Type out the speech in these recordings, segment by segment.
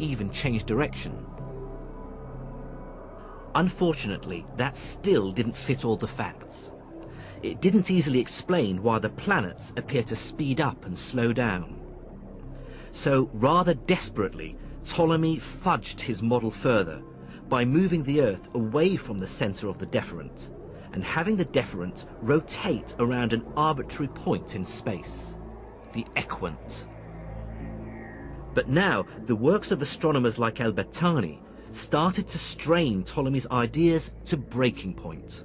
even change direction. Unfortunately, that still didn't fit all the facts. It didn't easily explain why the planets appear to speed up and slow down. So, rather desperately, Ptolemy fudged his model further by moving the Earth away from the centre of the deferent and having the deferent rotate around an arbitrary point in space, the equant. But now, the works of astronomers like al-Battani started to strain Ptolemy's ideas to breaking point.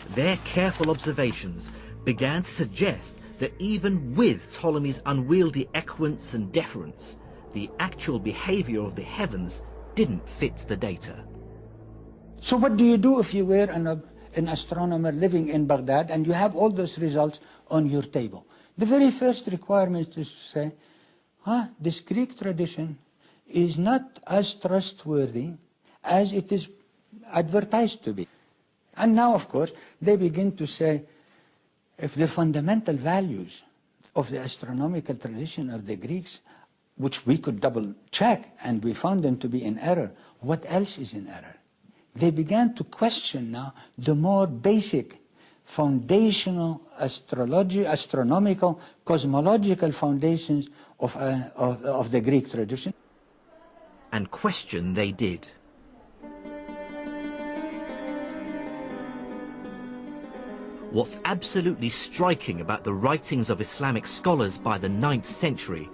Their careful observations began to suggest that even with Ptolemy's unwieldy equants and deferents, the actual behavior of the heavens didn't fit the data. So what do you do if you were an astronomer living in Baghdad and you have all those results on your table? The very first requirement is to say, this Greek tradition is not as trustworthy as it is advertised to be. And now, of course, they begin to say, if the fundamental values of the astronomical tradition of the Greeks, which we could double check and we found them to be in error, what else is in error? They began to question now the more basic foundational astronomical, cosmological foundations of the Greek tradition. And question they did. What's absolutely striking about the writings of Islamic scholars by the 9th century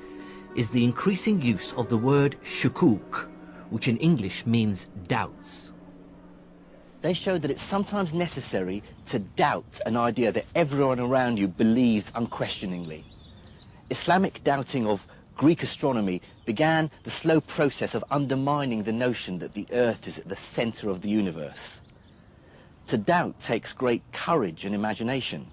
is the increasing use of the word shukuk, which in English means doubts. They showed that it's sometimes necessary to doubt an idea that everyone around you believes unquestioningly. Islamic doubting of Greek astronomy began the slow process of undermining the notion that the Earth is at the center of the universe. To doubt takes great courage and imagination.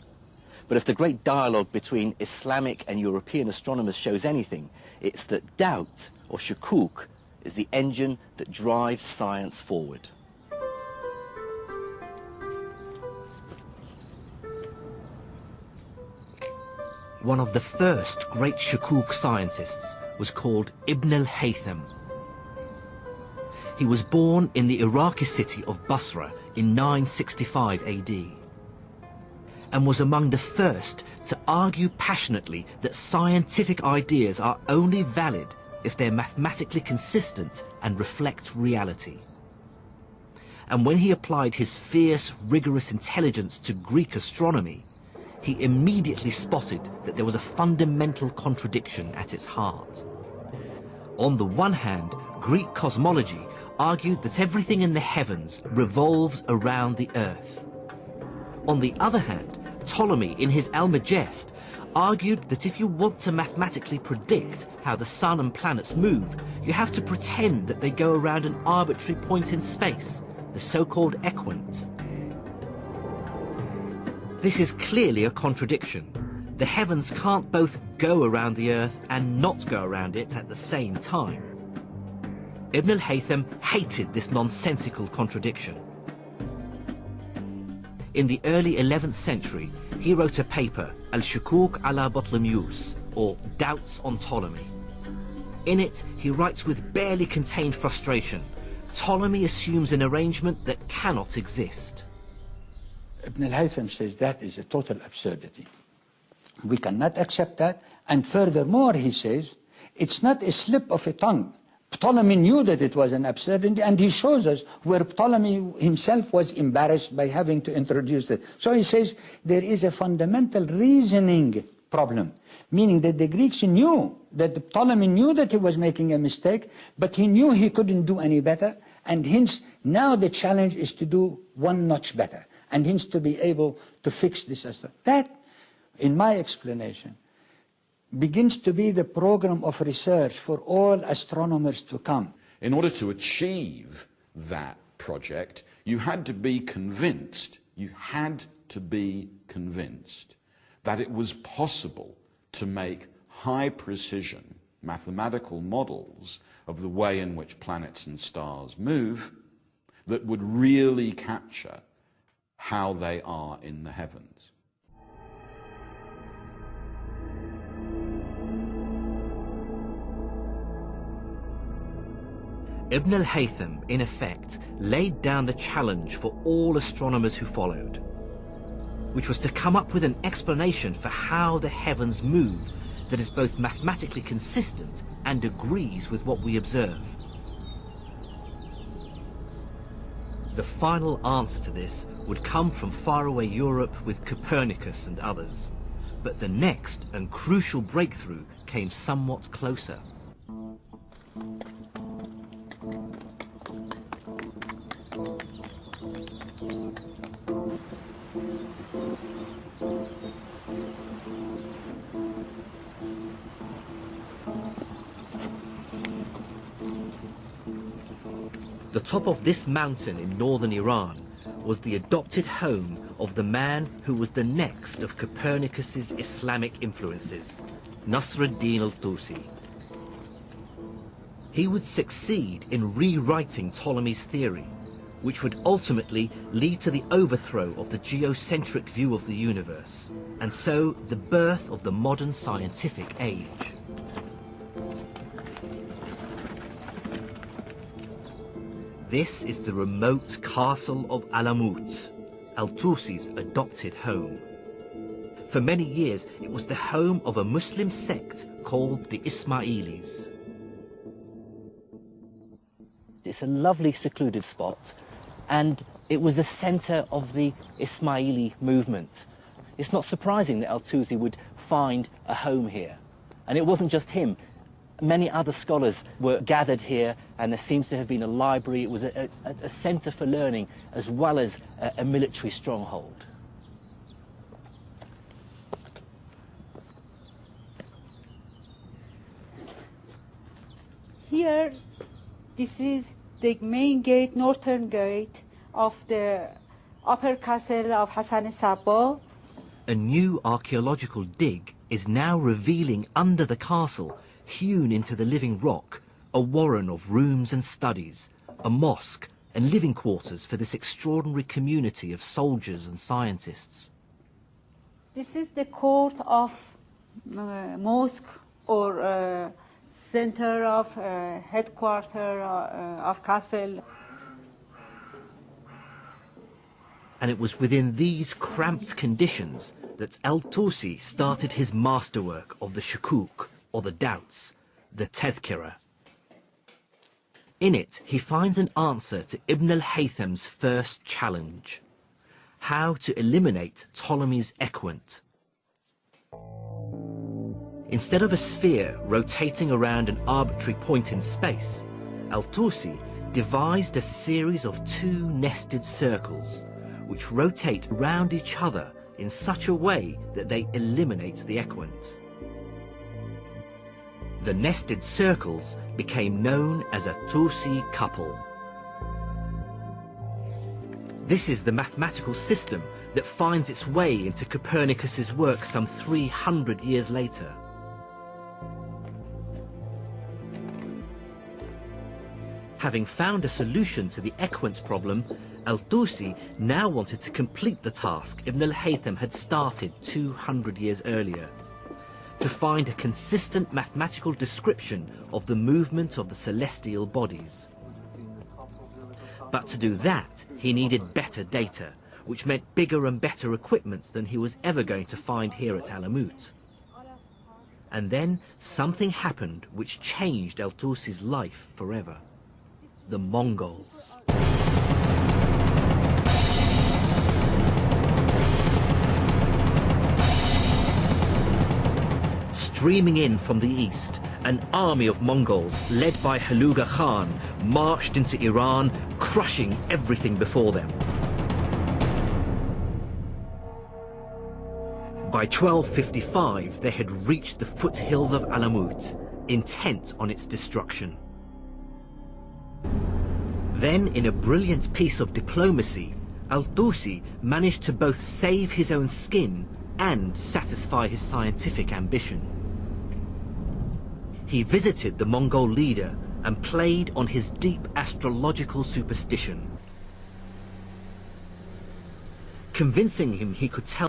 But if the great dialogue between Islamic and European astronomers shows anything, it's that doubt, or shukuk, is the engine that drives science forward. One of the first great shukuk scientists was called Ibn al-Haytham. He was born in the Iraqi city of Basra in 965 AD and was among the first to argue passionately that scientific ideas are only valid if they're mathematically consistent and reflect reality. And when he applied his fierce, rigorous intelligence to Greek astronomy, he immediately spotted that there was a fundamental contradiction at its heart. On the one hand, Greek cosmology argued that everything in the heavens revolves around the Earth. On the other hand, Ptolemy, in his Almagest, argued that if you want to mathematically predict how the sun and planets move, you have to pretend that they go around an arbitrary point in space, the so-called equant. This is clearly a contradiction. The heavens can't both go around the Earth and not go around it at the same time. Ibn al-Haytham hated this nonsensical contradiction. In the early 11th century, he wrote a paper, Al-Shukuk ala Ptolemyus, or Doubts on Ptolemy. In it, he writes with barely contained frustration, Ptolemy assumes an arrangement that cannot exist. Ibn al-Haytham says that is a total absurdity. We cannot accept that, and furthermore, he says, it's not a slip of a tongue. Ptolemy knew that it was an absurdity, and he shows us where Ptolemy himself was embarrassed by having to introduce it. So he says there is a fundamental reasoning problem, meaning that the Greeks knew, that Ptolemy knew that he was making a mistake, but he knew he couldn't do any better, and hence now the challenge is to do one notch better, and hence to be able to fix this. That, in my explanation, begins to be the program of research for all astronomers to come. In order to achieve that project, you had to be convinced that it was possible to make high precision mathematical models of the way in which planets and stars move that would really capture how they are in the heavens. Ibn al-Haytham, in effect, laid down the challenge for all astronomers who followed, which was to come up with an explanation for how the heavens move that is both mathematically consistent and agrees with what we observe. The final answer to this would come from faraway Europe with Copernicus and others, but the next and crucial breakthrough came somewhat closer. The top of this mountain in northern Iran was the adopted home of the man who was the next of Copernicus's Islamic influences, Nasruddin al-Tusi. He would succeed in rewriting Ptolemy's theory, which would ultimately lead to the overthrow of the geocentric view of the universe, and so the birth of the modern scientific age. This is the remote castle of Alamut, al-Tusi's adopted home. For many years, it was the home of a Muslim sect called the Ismailis. It's a lovely secluded spot, and it was the center of the Ismaili movement. It's not surprising that al-Tusi would find a home here. And it wasn't just him. Many other scholars were gathered here, and there seems to have been a library. It was a center for learning as well as a military stronghold. Here, this is the main gate, northern gate of the upper castle of Hassan Sabba. A new archaeological dig is now revealing under the castle, hewn into the living rock, a warren of rooms and studies, a mosque and living quarters for this extraordinary community of soldiers and scientists. This is the court of mosque or center of headquarter of castle. And it was within these cramped conditions that al-Tusi started his masterwork of the shukuk, or the doubts, the tadhkirah. In it, he finds an answer to Ibn al-Haytham's first challenge: how to eliminate Ptolemy's equant. Instead of a sphere rotating around an arbitrary point in space, al-Tusi devised a series of two nested circles, which rotate round each other in such a way that they eliminate the equant. The nested circles became known as a Tusi couple. This is the mathematical system that finds its way into Copernicus's work some 300 years later. Having found a solution to the equant problem, al-Tusi now wanted to complete the task Ibn al-Haytham had started 200 years earlier, to find a consistent mathematical description of the movement of the celestial bodies. But to do that, he needed better data, which meant bigger and better equipment than he was ever going to find here at Alamut. And then something happened which changed al-Tusi's life forever. The Mongols. Streaming in from the east, an army of Mongols led by Haluga Khan marched into Iran, crushing everything before them. By 1255, they had reached the foothills of Alamut, intent on its destruction. Then, in a brilliant piece of diplomacy, al-Tusi managed to both save his own skin and satisfy his scientific ambition. He visited the Mongol leader and played on his deep astrological superstition, convincing him he could tell